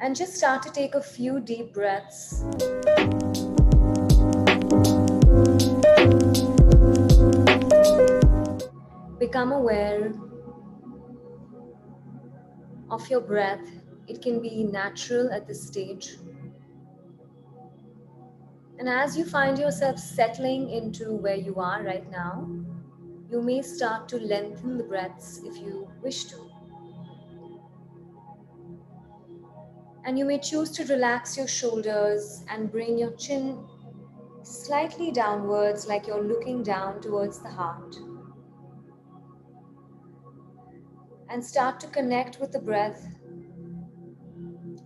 And just start to take a few deep breaths. Become aware of your breath. It can be natural at this stage. And as you find yourself settling into where you are right now, you may start to lengthen the breaths if you wish to. And you may choose to relax your shoulders and bring your chin slightly downwards, like you're looking down towards the heart. And start to connect with the breath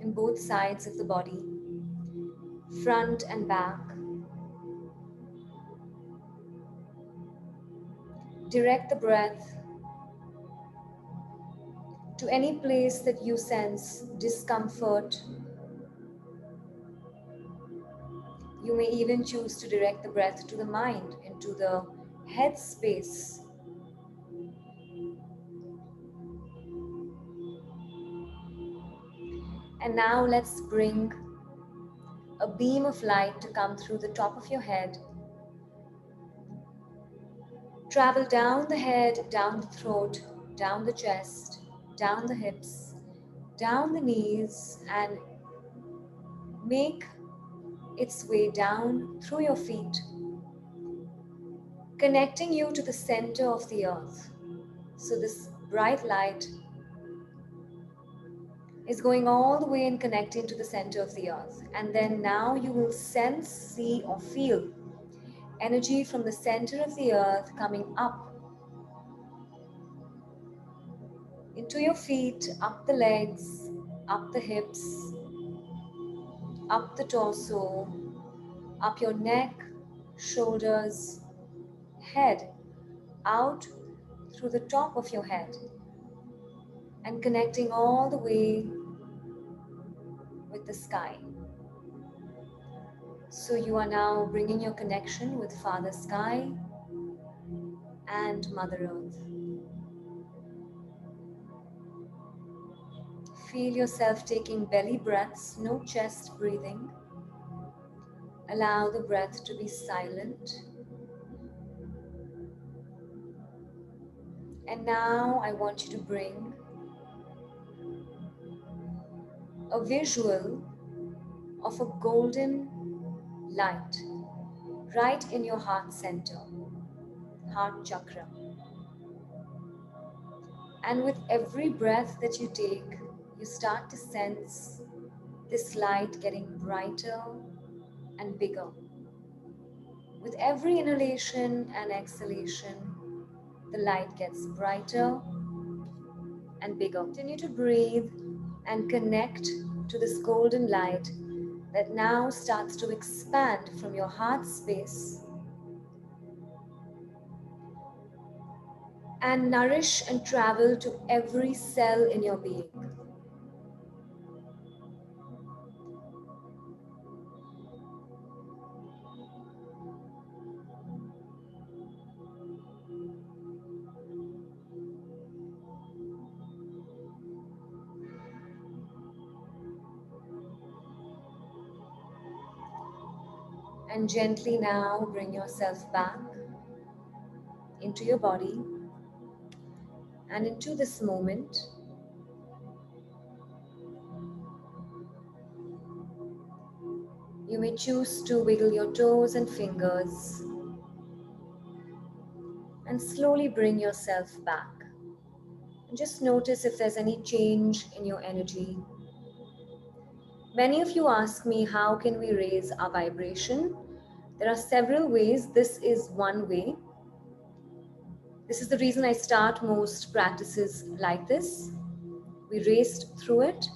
in both sides of the body, front and back. Direct the breath to any place that you sense discomfort. You may even choose to direct the breath to the mind, into the head space. And now let's bring a beam of light to come through the top of your head. Travel down the head, down the throat, down the chest, down the hips, down the knees, and make its way down through your feet, connecting you to the center of the earth. So this bright light is going all the way and connecting to the center of the earth. And then now you will sense, see, or feel energy from the center of the earth coming up into your feet, up the legs, up the hips, up the torso, up your neck, shoulders, head, out through the top of your head, and connecting all the way with the sky. So you are now bringing your connection with Father Sky and Mother Earth. Feel yourself taking belly breaths, no chest breathing. Allow the breath to be silent. And now I want you to bring a visual of a golden light right in your heart center, heart chakra. And with every breath that you take, you start to sense this light getting brighter and bigger. With every inhalation and exhalation, the light gets brighter and bigger. Continue to breathe and connect to this golden light that now starts to expand from your heart space and nourish and travel to every cell in your being. And gently now bring yourself back into your body and into this moment. You may choose to wiggle your toes and fingers and slowly bring yourself back. And just notice if there's any change in your energy. Many of you ask me, how can we raise our vibration? There are several ways. This is one way. This is the reason I start most practices like this. We raced through it.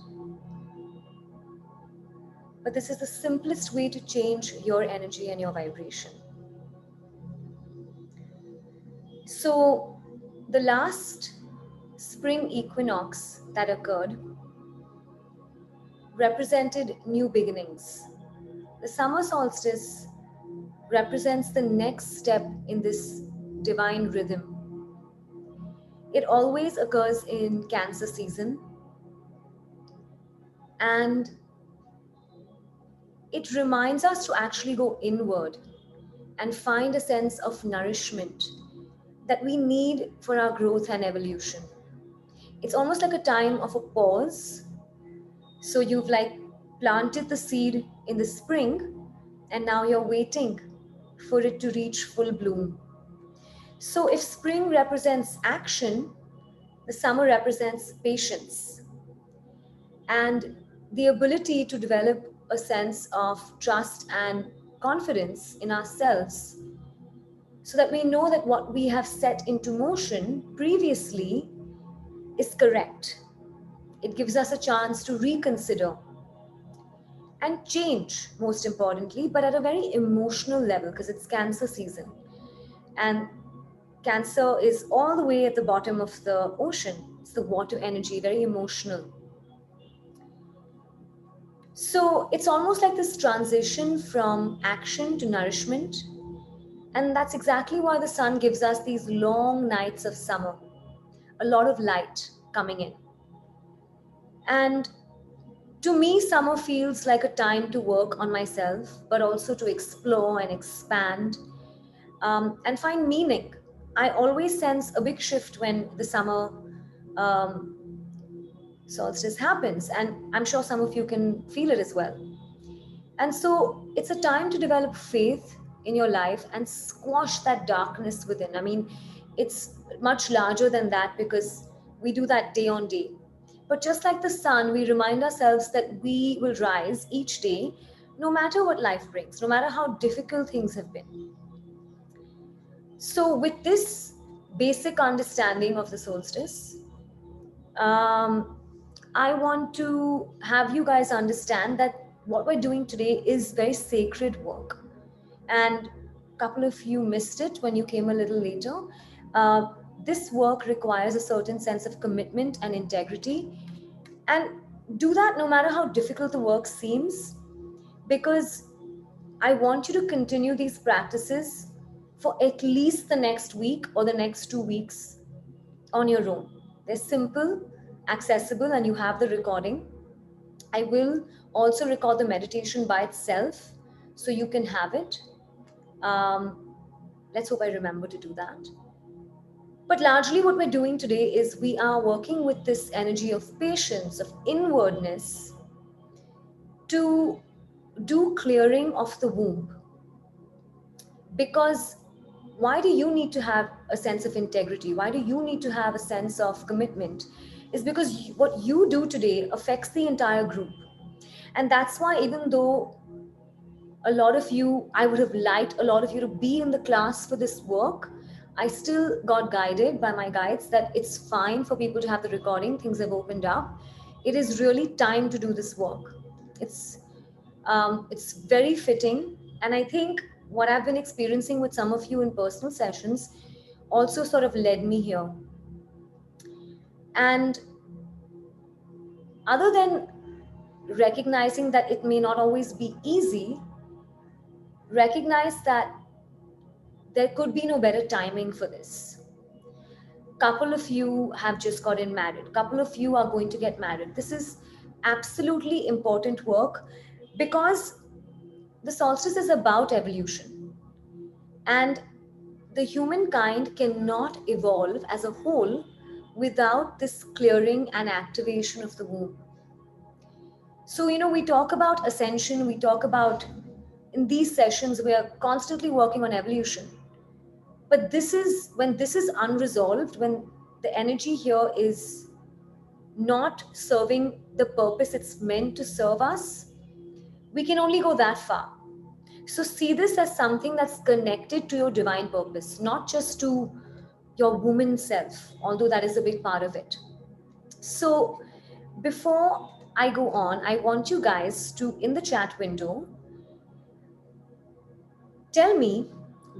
But this is the simplest way to change your energy and your vibration. So the last spring equinox that occurred represented new beginnings. The summer solstice represents the next step in this divine rhythm. It always occurs in Cancer season, And it reminds us to actually go inward and find a sense of nourishment that we need for our growth and evolution. It's almost like a time of a pause. So you've like planted the seed in the spring, and now you're waiting for it to reach full bloom. So if spring represents action, the summer represents patience and the ability to develop a sense of trust and confidence in ourselves, so that we know that what we have set into motion previously is correct. It gives us a chance to reconsider and change, most importantly, but at a very emotional level, because it's Cancer season. And Cancer is all the way at the bottom of the ocean. It's the water energy, very emotional. So it's almost like this transition from action to nourishment. And that's exactly why the sun gives us these long nights of summer, a lot of light coming in. And to me, summer feels like a time to work on myself, but also to explore and expand and find meaning. I always sense a big shift when the summer um, solstice happens, and I'm sure some of you can feel it as well. And so it's a time to develop faith in your life and squash that darkness within. I mean, it's much larger than that because we do that day on day. But just like the sun, we remind ourselves that we will rise each day, no matter what life brings, no matter how difficult things have been. So, with this basic understanding of the solstice, um, I want to have you guys understand that what we're doing today is very sacred work. And a couple of you missed it when you came a little later. Uh, this work requires a certain sense of commitment and integrity. And do that no matter how difficult the work seems, because I want you to continue these practices for at least the next week or the next 2 weeks on your own. They're simple, accessible, and you have the recording. I will also record the meditation by itself so you can have it. Um, let's hope I remember to do that. But largely, what we're doing today is we are working with this energy of patience, of inwardness, to do clearing of the womb. Because why do you need to have a sense of integrity? Why do you need to have a sense of commitment? Is because what you do today affects the entire group. And that's why, even though a lot of you, I would have liked a lot of you to be in the class for this work, I still got guided by my guides that it's fine for people to have the recording. Things have opened up. It is really time to do this work. It's very fitting, and I think what I've been experiencing with some of you in personal sessions also sort of led me here. And other than recognizing that it may not always be easy, recognize that there could be no better timing for this. Couple of you have just gotten married, couple of you are going to get married. This is absolutely important work, because the solstice is about evolution, and the humankind cannot evolve as a whole without this clearing and activation of the womb. So, we talk about ascension, we talk about, in these sessions, we are constantly working on evolution. But this is when this is unresolved, when the energy here is not serving the purpose it's meant to serve us, we can only go that far. So see this as something that's connected to your divine purpose, not just to your woman self, although that is a big part of it. So before I go on, I want you guys to, in the chat window, tell me,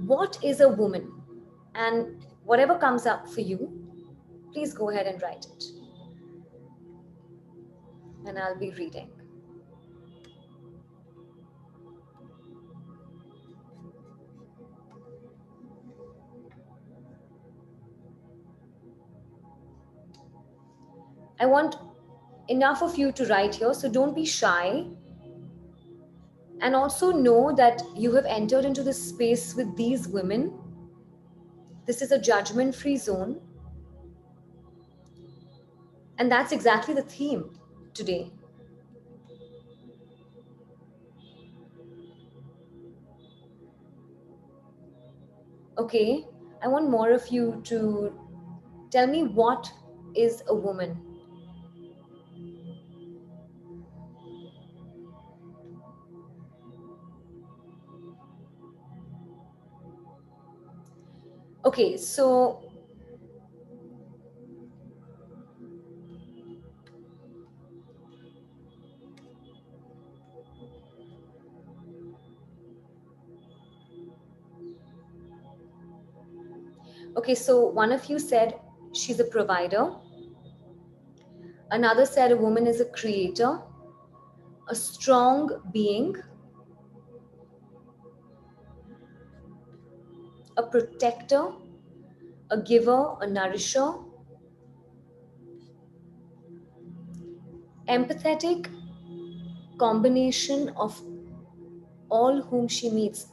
what is a woman? And whatever comes up for you, please go ahead and write it. And I'll be reading. I want enough of you to write here, so don't be shy. And also know that you have entered into this space with these women. This is a judgment-free zone. And that's exactly the theme today. Okay, I want more of you to tell me, what is a woman? Okay, so one of you said she's a provider. Another said a woman is a creator, a strong being, a protector, a giver, a nourisher, empathetic, combination of all whom she meets.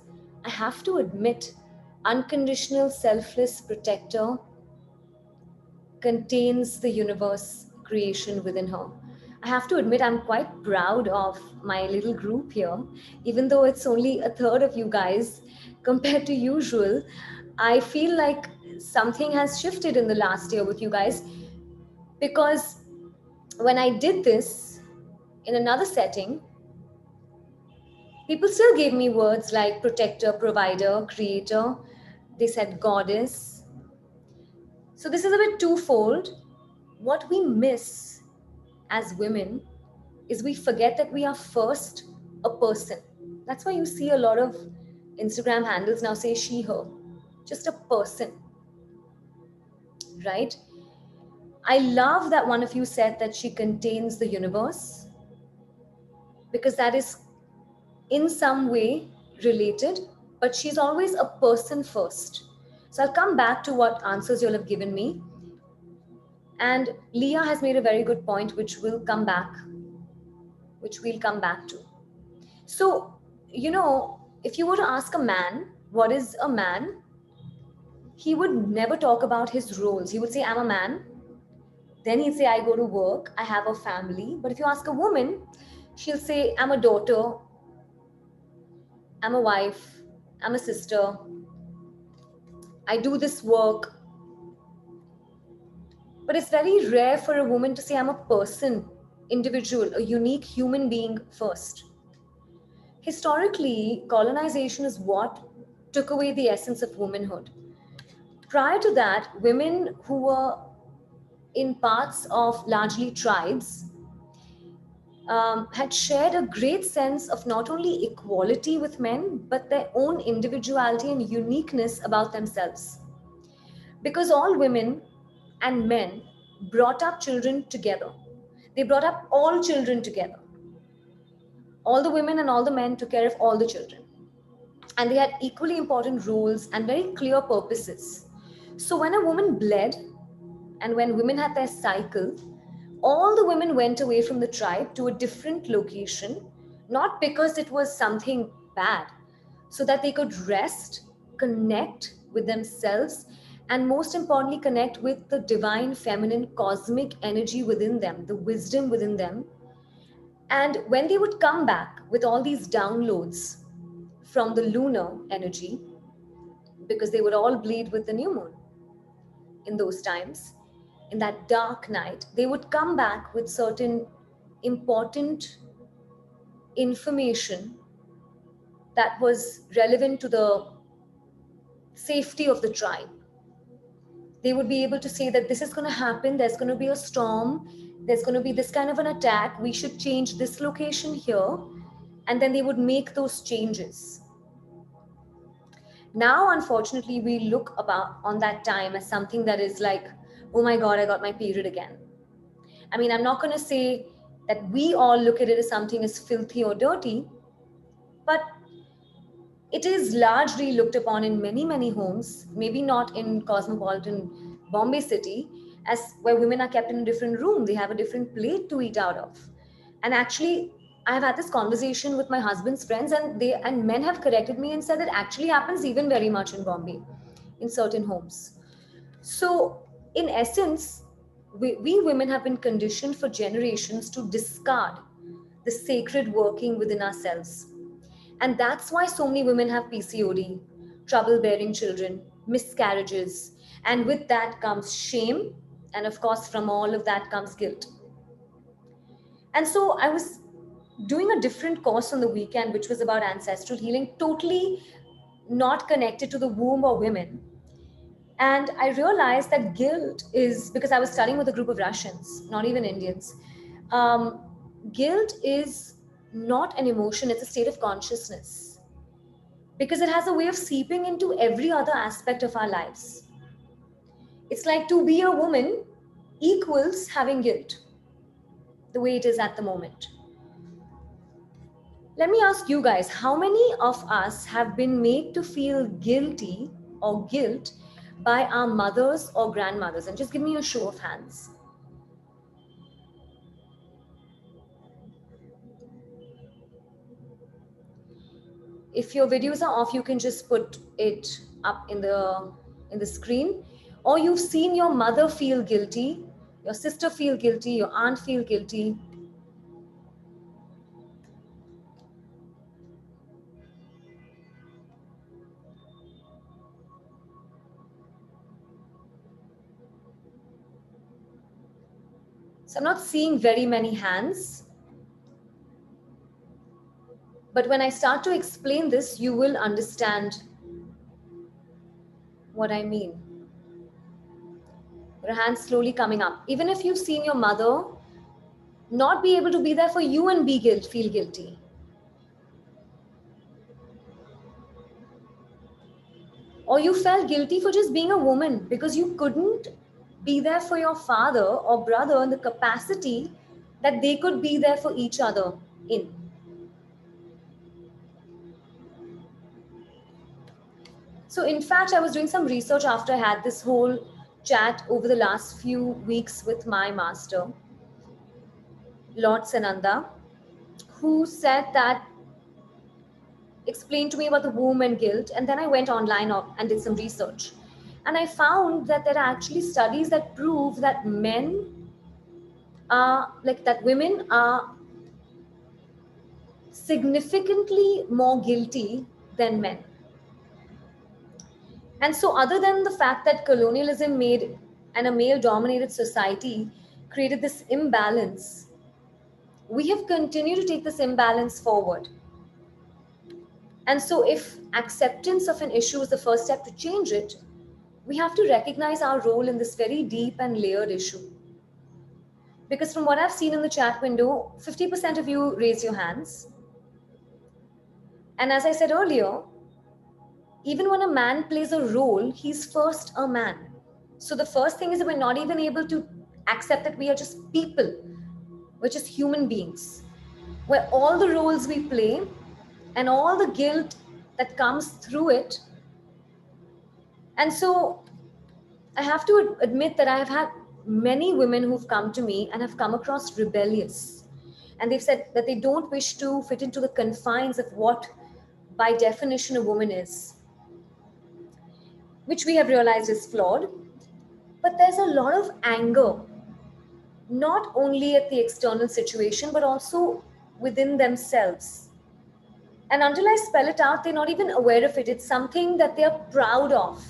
I have to admit, unconditional, selfless protector contains the universe creation within her. I have to admit, I'm quite proud of my little group here, even though it's only a third of you guys compared to usual. I feel like something has shifted in the last year with you guys, because when I did this in another setting, people still gave me words like protector, provider, creator. They said goddess. So this is a bit twofold. What we miss as women is we forget that we are first a person. That's why you see a lot of Instagram handles now say she, her. Just a person, right? I love that one of you said that she contains the universe, because that is in some way related, but she's always a person first. So I'll come back to what answers you'll have given me. And Leah has made a very good point, which we'll come back to. So, if you were to ask a man, what is a man? He would never talk about his roles. He would say, I'm a man. Then he'd say, I go to work, I have a family. But if you ask a woman, she'll say, I'm a daughter, I'm a wife, I'm a sister, I do this work. But it's very rare for a woman to say, I'm a person, individual, a unique human being first. Historically, colonization is what took away the essence of womanhood. Prior to that, women who were in parts of largely tribes had shared a great sense of not only equality with men, but their own individuality and uniqueness about themselves. Because all women and men brought up children together. They brought up all children together. All the women and all the men took care of all the children. And they had equally important roles and very clear purposes. So when a woman bled and when women had their cycle, all the women went away from the tribe to a different location, not because it was something bad, so that they could rest, connect with themselves, and most importantly, connect with the divine feminine cosmic energy within them, the wisdom within them. And when they would come back with all these downloads from the lunar energy, because they would all bleed with the new moon in those times, in that dark night, they would come back with certain important information that was relevant to the safety of the tribe. They would be able to say that this is going to happen, there's going to be a storm, there's going to be this kind of an attack, we should change this location here, and then they would make those changes. Now, unfortunately, we look about on that time as something that is like, oh my God, I got my period again. I mean, I'm not going to say that we all look at it as something as filthy or dirty, but it is largely looked upon in many, many homes, maybe not in cosmopolitan Bombay city, as where women are kept in a different room, they have a different plate to eat out of. And actually, I've had this conversation with my husband's friends, and men have corrected me and said that actually happens even very much in Bombay, in certain homes. So, in essence, we women have been conditioned for generations to discard the sacred working within ourselves. And that's why so many women have PCOD, trouble bearing children, miscarriages, and with that comes shame. And of course, from all of that comes guilt. And so I was doing a different course on the weekend, which was about ancestral healing, totally not connected to the womb or women. And I realized that guilt is because I was studying with a group of Russians, not even Indians. Um, Guilt is not an emotion, it's a state of consciousness because it has a way of seeping into every other aspect of our lives. It's like to be a woman equals having guilt, the way it is at the moment. Let me ask you guys, how many of us have been made to feel guilty or guilt by our mothers or grandmothers? And just give me a show of hands. If your videos are off, you can just put it up in the screen. Or you've seen your mother feel guilty, your sister feel guilty, your aunt feel guilty. So I'm not seeing very many hands. But when I start to explain this, you will understand what I mean. Your hands slowly coming up. Even if you've seen your mother not be able to be there for you and feel guilty. Or you felt guilty for just being a woman because you couldn't be there for your father or brother in the capacity that they could be there for each other in. So, in fact, I was doing some research after I had this whole chat over the last few weeks with my master, Lord Sananda, who said that, explained to me about the womb and guilt. And then I went online and did some research. And I found that there are actually studies that prove that women are significantly more guilty than men. And so, other than the fact that colonialism made and a male dominated society created this imbalance, we have continued to take this imbalance forward. And so, if acceptance of an issue is the first step to change it, we have to recognize our role in this very deep and layered issue. Because from what I've seen in the chat window, 50% of you raise your hands. And as I said earlier, even when a man plays a role, he's first a man. So the first thing is that we're not even able to accept that we are just people, we're just human beings, where all the roles we play and all the guilt that comes through it. And so I have to admit that I have had many women who've come to me and have come across rebellious. And they've said that they don't wish to fit into the confines of what, by definition, a woman is, which we have realized is flawed. But there's a lot of anger, not only at the external situation, but also within themselves. And until I spell it out, they're not even aware of it. It's something that they're proud of.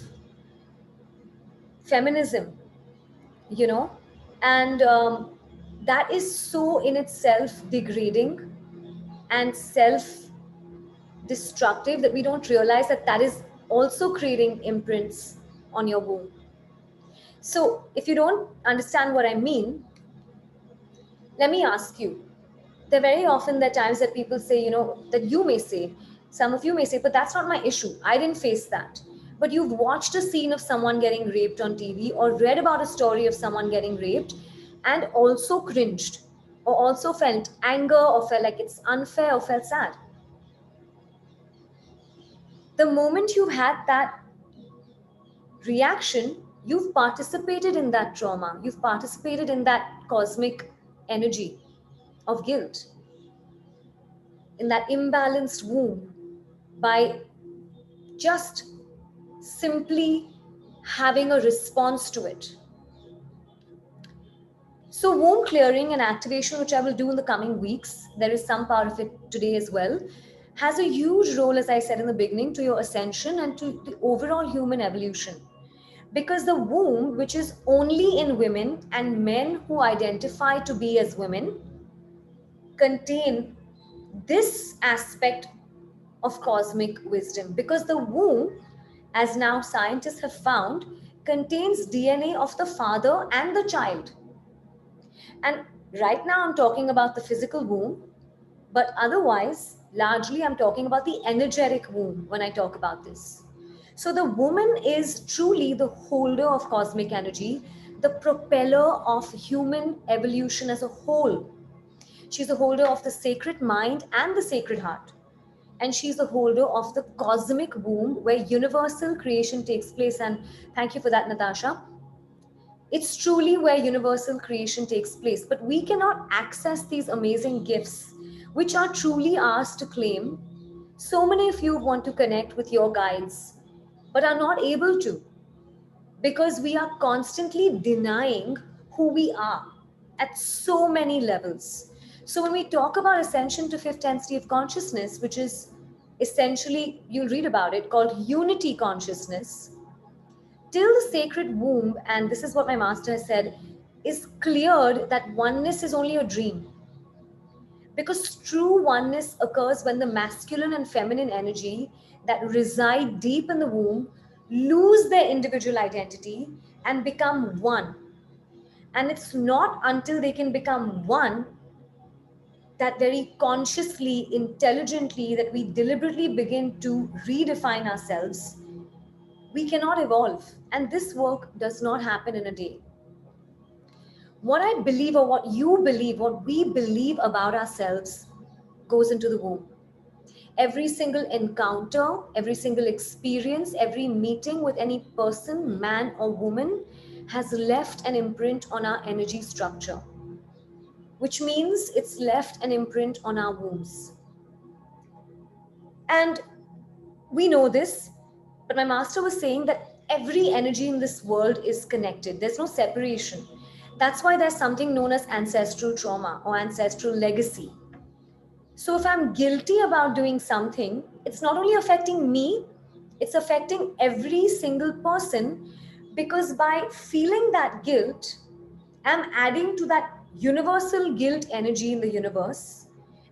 Feminism, you know, and that is so in itself degrading and self destructive that we don't realize that that is also creating imprints on your womb. So if you don't understand what I mean, let me ask you. There very often there are times that people say, you know, that you may say, some of you may say, but that's not my issue. I didn't face that. But you've watched a scene of someone getting raped on TV or read about a story of someone getting raped and also cringed or also felt anger or felt like it's unfair or felt sad. The moment you had that reaction, You've participated in that trauma. You've participated in that cosmic energy of guilt, in that imbalanced womb, by just simply having a response to it. So, womb clearing and activation, which I will do in the coming weeks, there is some part of it today as well, has a huge role, as I said in the beginning, to your ascension and to the overall human evolution. Because the womb, which is only in women and men who identify to be as women, contain this aspect of cosmic wisdom. Because the womb, as now scientists have found, contains DNA of the father and the child. And right now I'm talking about the physical womb, but otherwise, largely I'm talking about the energetic womb when I talk about this. So the woman is truly the holder of cosmic energy, the propeller of human evolution as a whole. She's the holder of the sacred mind and the sacred heart. And she's the holder of the cosmic womb where universal creation takes place. And thank you for that, Natasha. It's truly where universal creation takes place. But we cannot access these amazing gifts, which are truly ours to claim. So many of you want to connect with your guides, but are not able to because we are constantly denying who we are at so many levels. So, when we talk about ascension to fifth density of consciousness, which is essentially, you'll read about it, called unity consciousness, till the sacred womb, and this is what my master has said, is cleared that oneness is only a dream. Because true oneness occurs when the masculine and feminine energy that reside deep in the womb lose their individual identity and become one. And it's not until they can become one that very consciously, intelligently, that we deliberately begin to redefine ourselves, we cannot evolve. And this work does not happen in a day. What I believe, or what you believe, what we believe about ourselves goes into the womb. Every single encounter, every single experience, every meeting with any person, man or woman, has left an imprint on our energy structure, which means it's left an imprint on our wombs. And we know this, but my master was saying that every energy in this world is connected. There's no separation. That's why there's something known as ancestral trauma or ancestral legacy. So if I'm guilty about doing something, it's not only affecting me, it's affecting every single person, because by feeling that guilt, I'm adding to that universal guilt energy in the universe.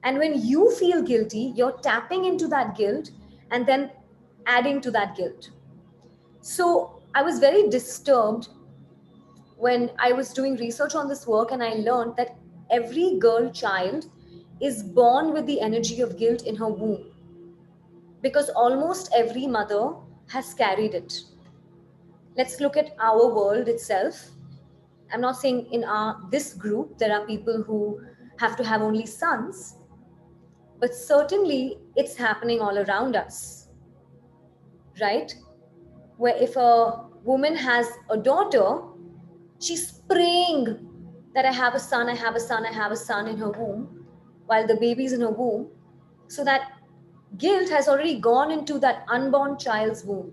And when you feel guilty, you're tapping into that guilt and then adding to that guilt. So I was very disturbed when I was doing research on this work, and I learned that every girl child is born with the energy of guilt in her womb, because almost every mother has carried it. Let's look at our world itself. I'm not saying in this group there are people who have to have only sons, but certainly it's happening all around us, right? Where if a woman has a daughter, she's praying that I have a son, I have a son, I have a son in her womb, while the baby's in her womb, so that guilt has already gone into that unborn child's womb.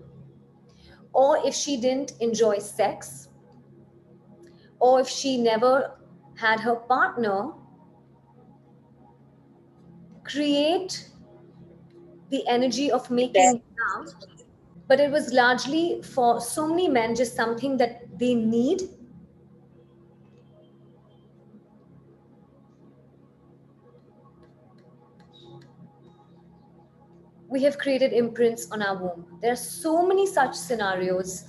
Or if she didn't enjoy sex, or if she never had her partner create the energy of making love, but it was largely for so many men just something that they need. We have created imprints on our womb. There are so many such scenarios,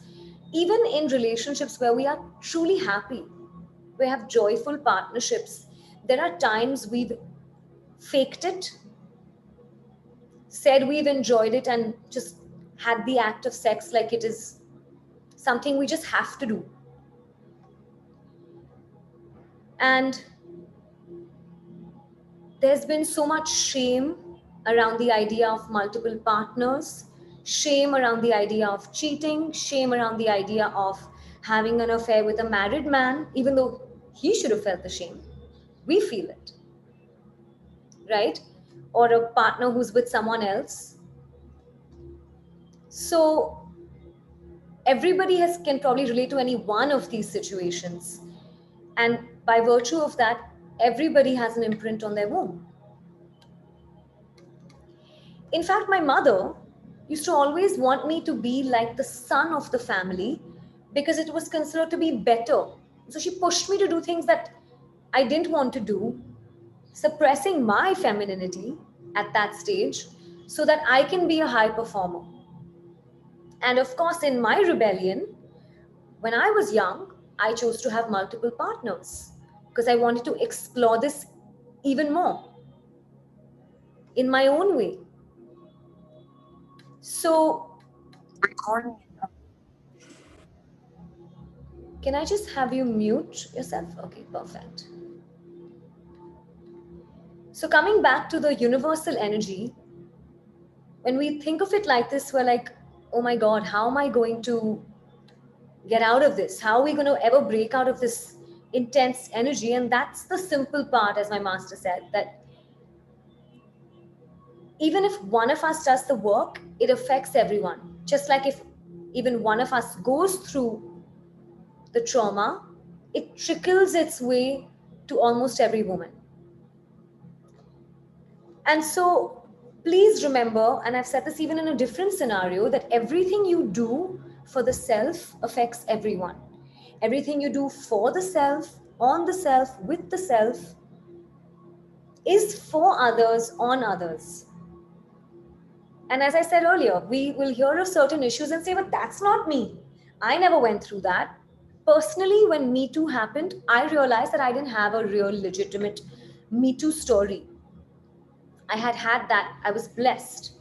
even in relationships where we are truly happy, we have joyful partnerships. There are times we've faked it, said we've enjoyed it, and just had the act of sex like it is something we just have to do. And there's been so much shame around the idea of multiple partners, shame around the idea of cheating, shame around the idea of having an affair with a married man, even though he should have felt the shame. We feel it, right? Or a partner who's with someone else. So everybody can probably relate to any one of these situations. And by virtue of that, everybody has an imprint on their womb. In fact, my mother used to always want me to be like the son of the family because it was considered to be better. So she pushed me to do things that I didn't want to do, suppressing my femininity at that stage so that I can be a high performer. And of course, in my rebellion, when I was young, I chose to have multiple partners because I wanted to explore this even more in my own way. So, can I just have you mute yourself? Okay, perfect. So, coming back to the universal energy, when we think of it like this, we're like, oh my God, how am I going to get out of this? How are we going to ever break out of this intense energy? And that's the simple part, as my master said, that even if one of us does the work, it affects everyone. Just like if even one of us goes through the trauma, it trickles its way to almost every woman. And so please remember, and I've said this even in a different scenario, that everything you do for the self affects everyone. Everything you do for the self, on the self, with the self, is for others, on others. And as I said earlier, we will hear of certain issues and say, but that's not me. I never went through that. Personally, when Me Too happened, I realized that I didn't have a real legitimate Me Too story. I had that. I was blessed.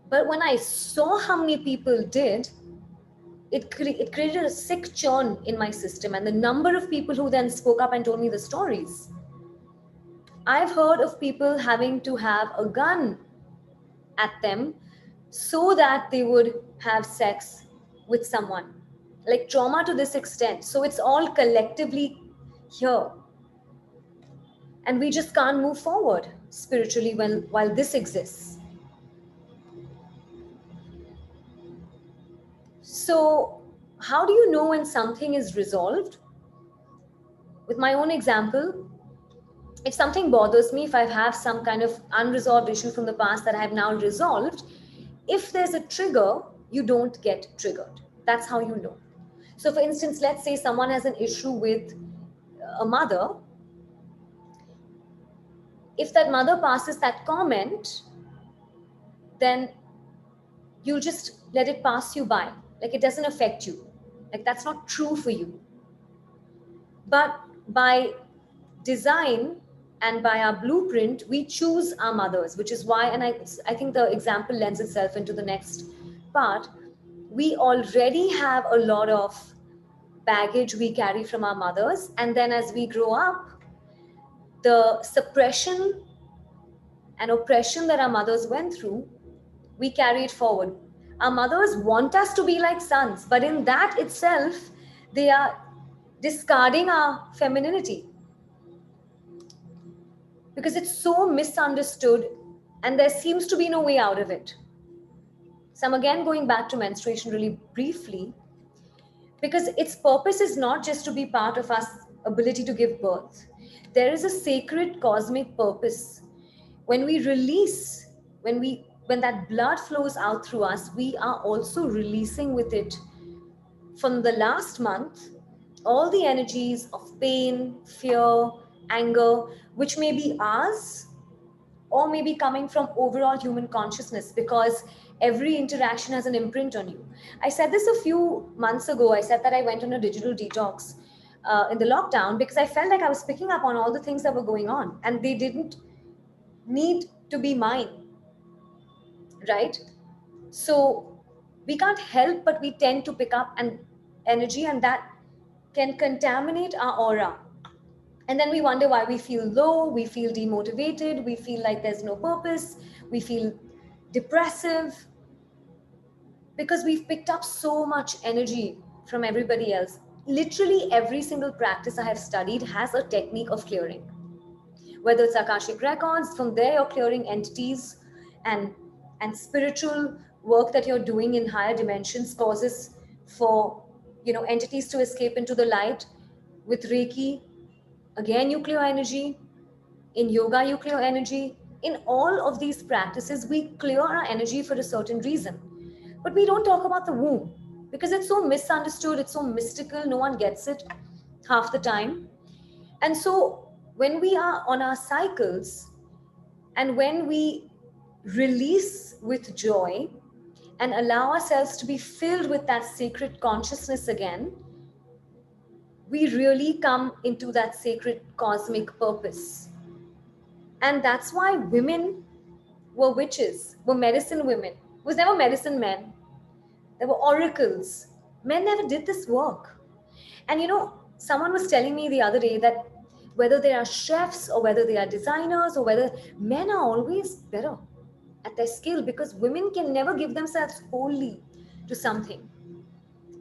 But when I saw how many people did, it created a sick churn in my system. And the number of people who then spoke up and told me the stories. I've heard of people having to have a gun at them so that they would have sex with someone. Like trauma to this extent. So it's all collectively here. And we just can't move forward spiritually while this exists. So, how do you know when something is resolved? With my own example, if something bothers me, if I have some kind of unresolved issue from the past that I have now resolved, if there's a trigger, you don't get triggered. That's how you know. So, for instance, let's say someone has an issue with a mother. If that mother passes that comment, then you'll just let it pass you by. Like it doesn't affect you. Like that's not true for you. But by design and by our blueprint, we choose our mothers, which is why, and I think the example lends itself into the next part. We already have a lot of baggage we carry from our mothers. And then as we grow up, the suppression and oppression that our mothers went through, we carry it forward. Our mothers want us to be like sons, but in that itself, they are discarding our femininity because it's so misunderstood and there seems to be no way out of it. So I'm again going back to menstruation really briefly because its purpose is not just to be part of our ability to give birth. There is a sacred cosmic purpose. When we release, when that blood flows out through us, we are also releasing with it from the last month all the energies of pain, fear, anger, which may be ours or may be coming from overall human consciousness, because every interaction has an imprint on you. I said this a few months ago. I said that I went on a digital detox in the lockdown because I felt like I was picking up on all the things that were going on and they didn't need to be mine, right? So we can't help but we tend to pick up an energy and that can contaminate our aura. And then we wonder why we feel low, we feel demotivated, we feel like there's no purpose, we feel depressive, because we've picked up so much energy from everybody else. Literally every single practice I have studied has a technique of clearing. Whether it's Akashic records, from there you're clearing entities, and spiritual work that you're doing in higher dimensions causes for entities to escape into the light. With Reiki, again you clear energy. In yoga you clear energy. In all of these practices we clear our energy for a certain reason. But we don't talk about the womb because it's so misunderstood, it's so mystical, no one gets it half the time. And so when we are on our cycles, and when we release with joy and allow ourselves to be filled with that sacred consciousness again, we really come into that sacred cosmic purpose. And that's why women were witches, were medicine women. It was never medicine men. There were oracles. Men never did this work. And someone was telling me the other day that whether they are chefs or whether they are designers or whether men are always better at their skill, because women can never give themselves wholly to something.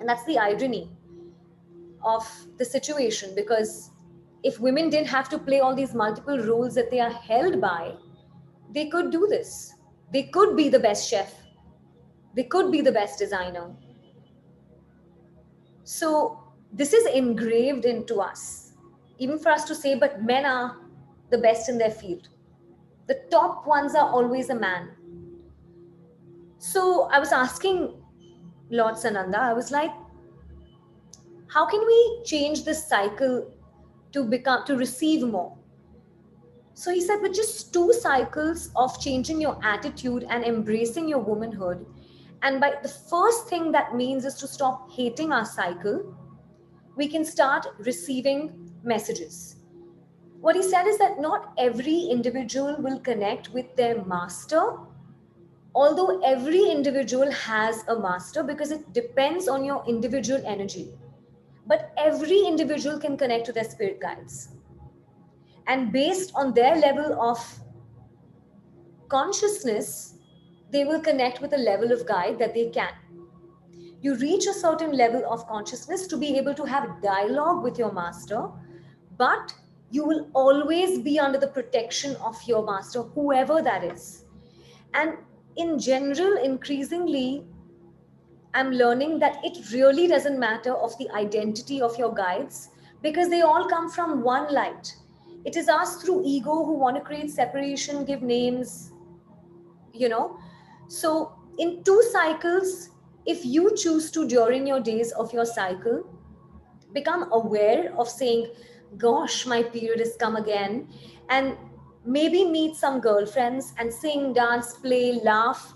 And that's the irony of the situation, because if women didn't have to play all these multiple roles that they are held by, they could do this. They could be the best chef. They could be the best designer. So this is engraved into us, even for us to say, but men are the best in their field. The top ones are always a man. So I was asking Lord Sananda, I was like, how can we change this cycle to receive more? So he said, with just 2 cycles of changing your attitude and embracing your womanhood, and by the first thing that means is to stop hating our cycle, we can start receiving messages. What he said is that not every individual will connect with their master, although every individual has a master, because it depends on your individual energy. But every individual can connect to their spirit guides. And based on their level of consciousness, they will connect with a level of guide that they can. You reach a certain level of consciousness to be able to have dialogue with your master, but you will always be under the protection of your master, whoever that is. And in general, increasingly, I'm learning that it really doesn't matter of the identity of your guides, because they all come from one light. It is us through ego who want to create separation, give names, So in 2 cycles, if you choose to, during your days of your cycle, become aware of saying, gosh, my period has come again, and maybe meet some girlfriends and sing, dance, play, laugh,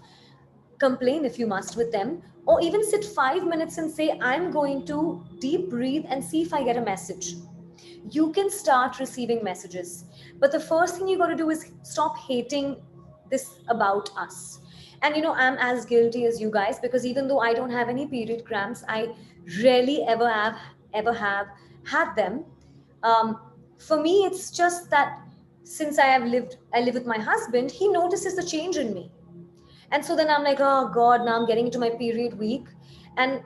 complain if you must with them, or even sit 5 minutes and say, I'm going to deep breathe and see if I get a message. You can start receiving messages. But the first thing you got to do is stop hating this about us. And I'm as guilty as you guys, because even though I don't have any period cramps, I rarely ever have had them. For me, it's just that since I live with my husband, he notices the change in me. And so then I'm like, oh God, now I'm getting into my period week. And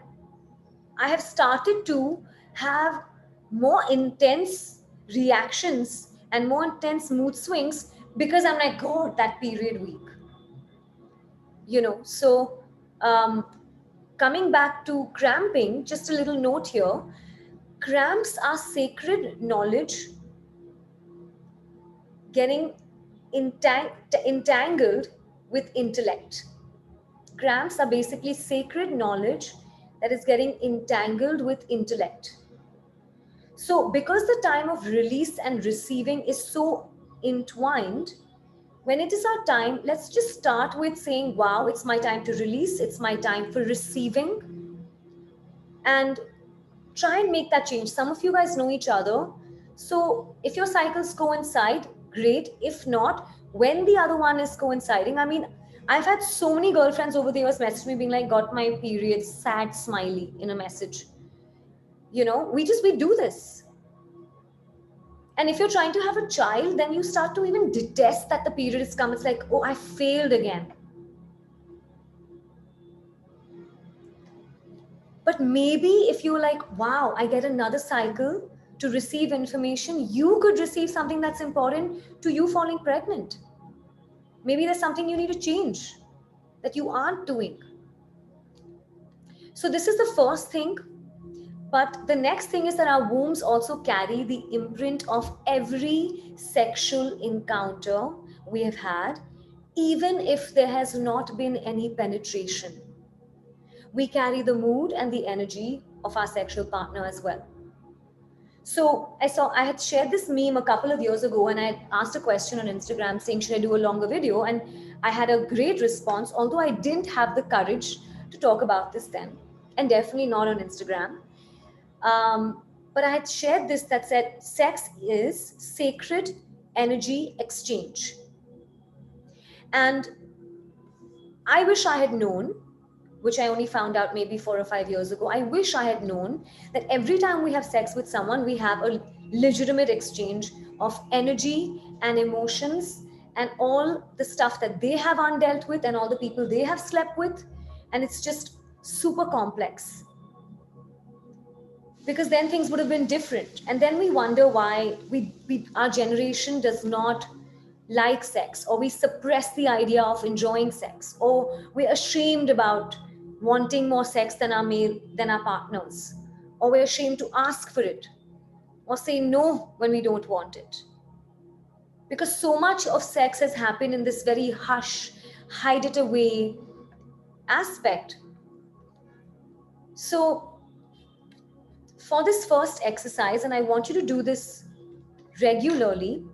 I have started to have more intense reactions and more intense mood swings, because I'm like, God, that period week. So coming back to cramping, just a little note here. Cramps are sacred knowledge getting entangled with intellect. Cramps are basically sacred knowledge that is getting entangled with intellect. So because the time of release and receiving is so entwined, when it is our time, let's just start with saying, wow, it's my time to release, it's my time for receiving, and try and make that change. Some of you guys know each other, so if your cycles coincide, great. If not, when the other one is coinciding, I mean, I've had so many girlfriends over the years message me being like, got my period, sad smiley in a message. We do this. And if you're trying to have a child, then you start to even detest that the period has come. It's like, oh, I failed again. But maybe if you're like, wow, I get another cycle to receive information, you could receive something that's important to you falling pregnant. Maybe there's something you need to change that you aren't doing. So, this is the first thing. But the next thing is that our wombs also carry the imprint of every sexual encounter we have had, even if there has not been any penetration. We carry the mood and the energy of our sexual partner as well. So I had shared this meme a couple of years ago, and I had asked a question on Instagram saying, should I do a longer video? And I had a great response, although I didn't have the courage to talk about this then, and definitely not on Instagram. But I had shared this that said, sex is sacred energy exchange. And I wish I had known, which I only found out maybe 4 or 5 years ago. I wish I had known that every time we have sex with someone, we have a legitimate exchange of energy and emotions and all the stuff that they have undealt with and all the people they have slept with. And it's just super complex. Because then things would have been different. And then we wonder why our generation does not like sex, or we suppress the idea of enjoying sex, or we're ashamed about wanting more sex than our partners, or we're ashamed to ask for it or say no when we don't want it, because so much of sex has happened in this very hush, hide it away aspect. So for this first exercise, and I want you to do this regularly,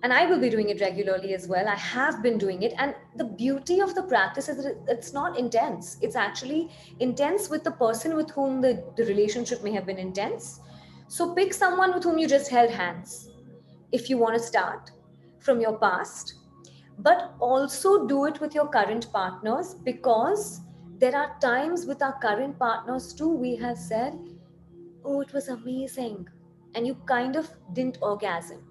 and I will be doing it regularly as well. I have been doing it. And the beauty of the practice is that it's not intense. It's actually intense with the person with whom the relationship may have been intense. So pick someone with whom you just held hands if you want to start from your past. But also do it with your current partners, because there are times with our current partners too, we have said, oh, it was amazing. And you kind of didn't orgasm.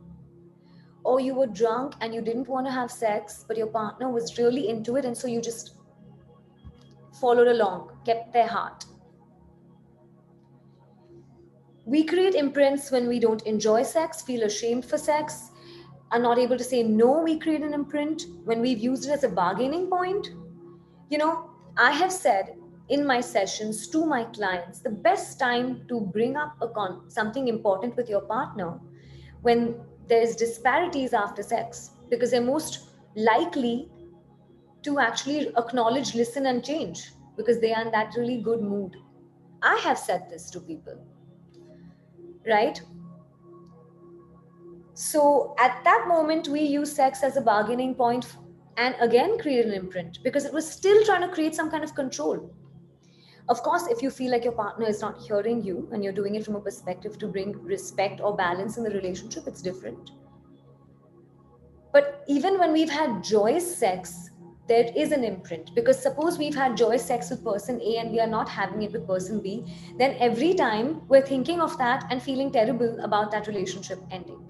Or you were drunk and you didn't want to have sex, but your partner was really into it, and so you just followed along, kept their heart. We create imprints when we don't enjoy sex, feel ashamed for sex, are not able to say no. We create an imprint when we've used it as a bargaining point. I have said in my sessions to my clients, the best time to bring up something important with your partner when there's disparities after sex, because they're most likely to actually acknowledge, listen, and change, because they are in that really good mood. I have said this to people, right? So at that moment, we use sex as a bargaining point and again create an imprint, because it was still trying to create some kind of control. Of course, if you feel like your partner is not hearing you and you're doing it from a perspective to bring respect or balance in the relationship, it's different. But even when we've had joyous sex, there is an imprint, because suppose we've had joyous sex with person A and we are not having it with person B, then every time we're thinking of that and feeling terrible about that relationship ending.